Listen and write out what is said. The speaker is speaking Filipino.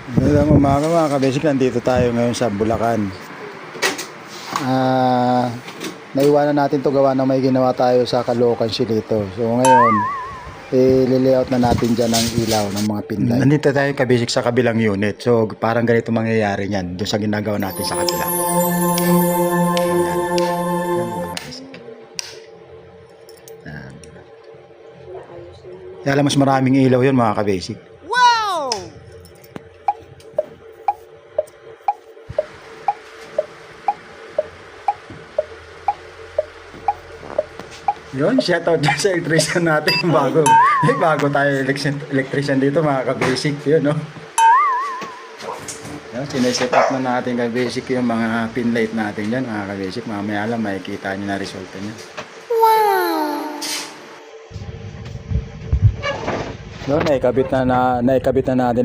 Magandang umaga mga kabasic, nandito tayo ngayon sa Bulacan. Naiwanan natin to gawa na may ginawa tayo sa Caloocan Silito. So ngayon, i-layout na natin dyan ang ilaw ng mga pinlight. Nandito tayo kabasic sa kabilang unit. So parang ganito mangyayari yan doon sa ginagawa natin sa kabila. Kaya alam, mas maraming ilaw yun mga kabasic. Yun, shoutout dyan sa electrician natin. Bago tayo electrician dito mga ka-basic. Yun, no? Yun, sineset up na natin ka-basic yung mga pin light natin dyan mga ka-basic. Mamaya lang makikita nyo na resulta nyo. Wow! Yun, naikabit na natin